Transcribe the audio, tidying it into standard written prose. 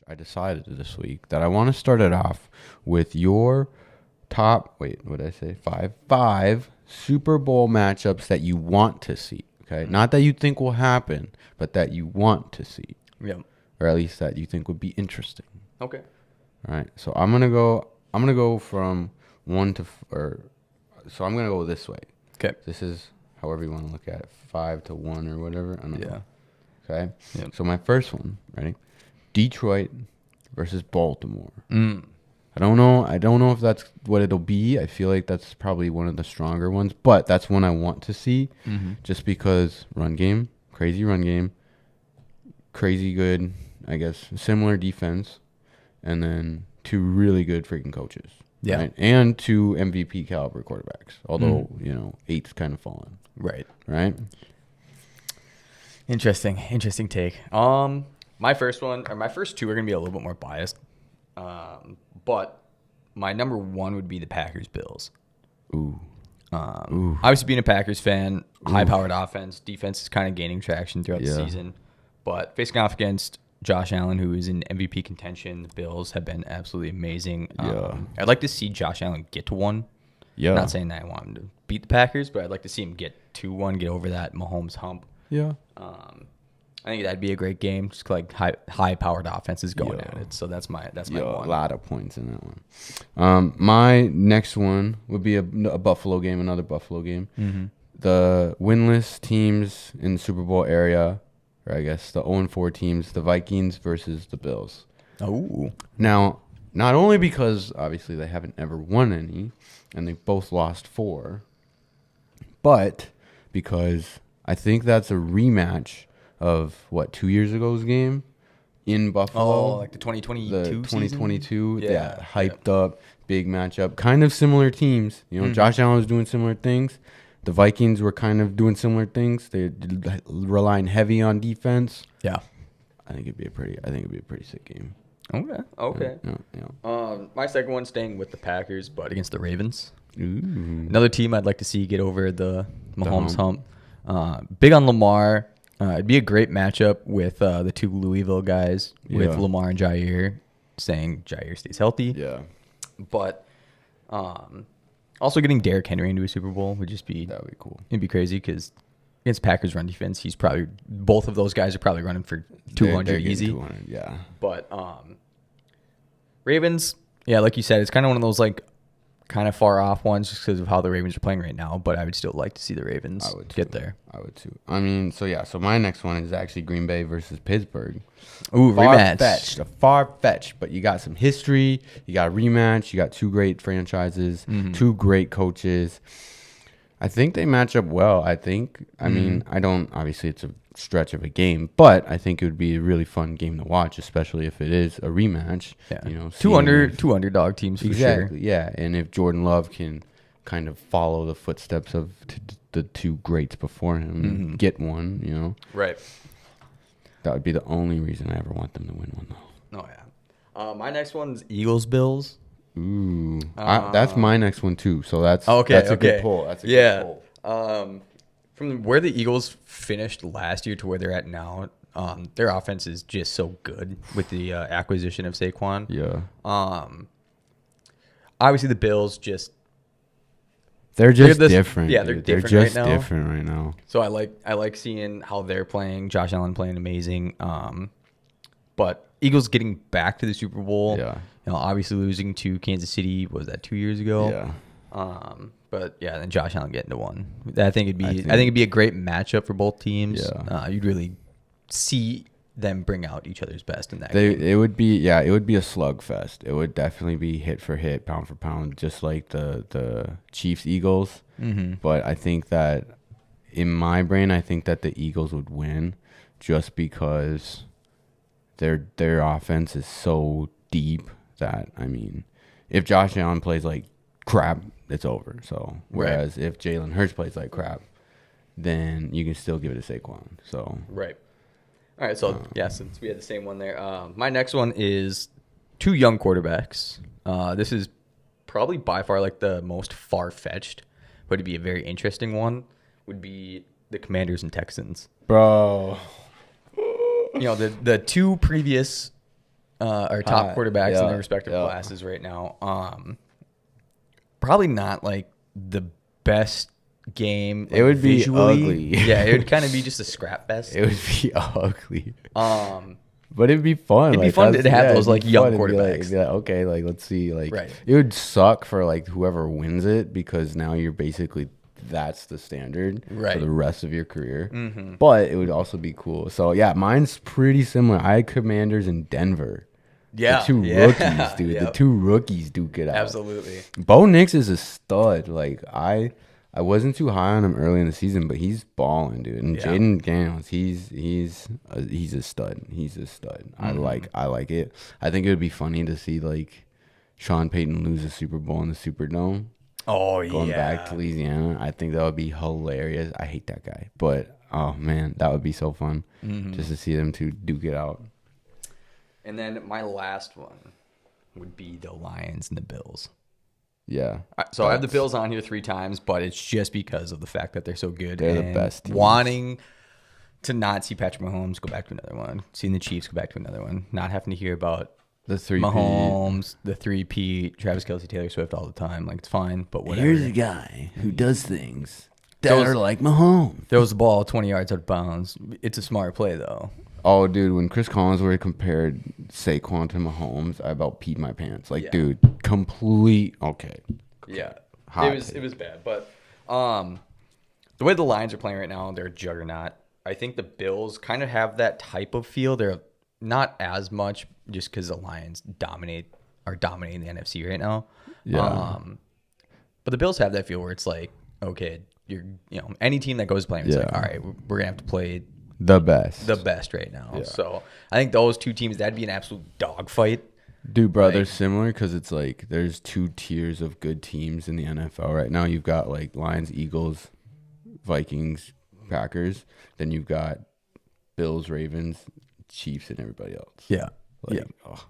I decided this week that I want to start it off with your top. Wait, what did I say? Five Super Bowl matchups that you want to see. Okay, not that you think will happen, but that you want to see, Yeah. or at least that you think would be interesting. Okay. All right, so I'm gonna go. I'm gonna go from one to so I'm gonna go this way. Okay. This is however you want to look at it, 5-1 or whatever. I don't know. Okay. Yeah. So my first one, ready? Detroit versus Baltimore. Mm. I don't know. I don't know if that's what it'll be. I feel like that's probably one of the stronger ones, but that's one I want to see, just because run game, crazy run game, crazy good. I guess similar defense, and then two really good freaking coaches. Yeah. Right? And two MVP caliber quarterbacks. Although eight's kind of fallen. Right. Right. Interesting take. My first one, or my first two, are gonna be a little bit more biased. But my number one would be the Packers Bills. Ooh. Obviously, being a Packers fan, high-powered offense, defense is kind of gaining traction throughout the season. But facing off against Josh Allen, who is in MVP contention, the Bills have been absolutely amazing. I'd like to see Josh Allen get to one. Yeah. Not saying that I want him to beat the Packers, but I'd like to see him get to one, get over that Mahomes hump. Yeah. I think that'd be a great game. Just like high-powered offenses going at it. So that's my one. A lot of points in that one. My next one would be a Buffalo game, another Buffalo game. Mm-hmm. The winless teams in the Super Bowl area, or I guess the 0-4 teams, the Vikings versus the Bills. Oh. Now, not only because obviously they haven't ever won any, and they've both lost 4, but because I think that's a rematch of 2 years ago's game in Buffalo. Oh, like the 2022 the season? 2022, Yeah. hyped up big matchup, kind of similar teams. Josh Allen was doing similar things. The Vikings were kind of doing similar things. They relying heavy on defense. Yeah. I think it'd be a pretty sick game. Okay. Yeah. My second one, staying with the Packers, but against the Ravens. Ooh. Another team I'd like to see get over the Mahomes hump. Big on Lamar. It'd be a great matchup with the two Louisville guys, with Lamar and Jair, saying Jair stays healthy. Yeah. But also getting Derrick Henry into a Super Bowl would just be... That would be cool. It'd be crazy because against Packers run defense, both of those guys are probably running for 200 They're easy. 200, yeah. But Ravens, yeah, like you said, it's kind of one of those kind of far off ones just because of how the Ravens are playing right now. But I would still like to see the Ravens get there. I would too. I mean, so my next one is actually Green Bay versus Pittsburgh. Ooh, rematch. Far-fetched, but you got some history. You got a rematch. You got two great franchises, two great coaches. I think they match up well. I mean, obviously it's a stretch of a game, but I think it would be a really fun game to watch, especially if it is a rematch. Yeah. Two underdog teams for sure. Exactly, yeah. And if Jordan Love can kind of follow the footsteps of the two greats before him and get one, Right. That would be the only reason I ever want them to win one, though. Oh, yeah. My next one's Eagles-Bills. Ooh, that's my next one too. So that's a good pull. That's a good pull. From where the Eagles finished last year to where they're at now, their offense is just so good with the acquisition of Saquon. Yeah. Obviously the Bills they're different. Yeah, they're different just right now. different right now. So I like seeing how they're playing. Josh Allen playing amazing. But Eagles getting back to the Super Bowl. Yeah. Obviously losing to Kansas City, was that 2 years ago? Yeah. But yeah, then Josh Allen getting to one. I think it'd be a great matchup for both teams. Yeah. You'd really see them bring out each other's best in that game. It would be a slugfest. It would definitely be hit for hit, pound for pound, just like the Chiefs Eagles. Mm-hmm. But I think that in my brain, I think that the Eagles would win just because their offense is so deep that, I mean, if Josh Allen plays like crap, it's over. So whereas if Jalen Hurts plays like crap, then you can still give it to Saquon. So right. All right. So since we had the same one there, my next one is two young quarterbacks. This is probably by far the most far fetched, but it'd be a very interesting one. Would be the Commanders and Texans, bro. The two previous our top quarterbacks in Yeah, their respective yeah. classes right now. Probably not like the best game. It would be visually. ugly. Yeah, it would kind of be just a scrap fest. It would be ugly. Um, But it'd be fun. It'd be like, fun that's- to have those, it'd be like, young fun. It'd be like- quarterbacks. it'd be like, okay, like let's see. Like Right. it would suck for like whoever wins it because now you're basically that's the standard for Right. the rest of your career. But it would also be cool. So yeah, mine's pretty similar. I had Commanders in Denver. yeah, The two rookies, dude. The Yep. two rookies duke it out. Absolutely. Bo Nix is a stud. Like I wasn't too high on him early in the season, but he's balling, dude. And Yeah. Jaden Daniels, he's a stud. He's a stud. I like it. I think it would be funny to see like Sean Payton lose a Super Bowl in the Superdome, Oh going yeah. back to Louisiana. I think that would be hilarious. I hate that guy, but oh man, that would be so fun just to see them two duke it out. And then my last one would be the Lions and the Bills. Yeah. So I have the Bills on here 3 times, but it's just because of the fact that they're so good. They're the and best teams. Wanting to not see Patrick Mahomes go back to another one, seeing the Chiefs go back to another one, not having to hear about The 3 Mahomes, the 3-peat, Travis Kelce, Taylor Swift all the time. Like, it's fine, but whatever. Here's a guy who does things that Those- are like Mahomes. Throws the ball 20 yards out of bounds. It's a smart play, though. Oh, dude, when Chris Collinsworth compared Saquon to Mahomes, I about peed my pants. Like, Yeah. dude, complete. Okay. Yeah, Hot it take. was bad, but the way the Lions are playing right now, they're a juggernaut. I think the Bills kind of have that type of feel. They're not as much just because the Lions are dominating the NFC right now. Yeah. But the Bills have that feel where it's like, okay, any team that goes playing, it's like, Yeah. all right, we're gonna have to play The best. the best right now. Yeah. So I think those two teams, that'd be an absolute dogfight. Dude, bro, they're like- similar because it's like there's 2 tiers of good teams in the NFL right now. You've got like Lions, Eagles, Vikings, Packers. Then you've got Bills, Ravens, Chiefs, and everybody else. Yeah, Like, yeah. oh,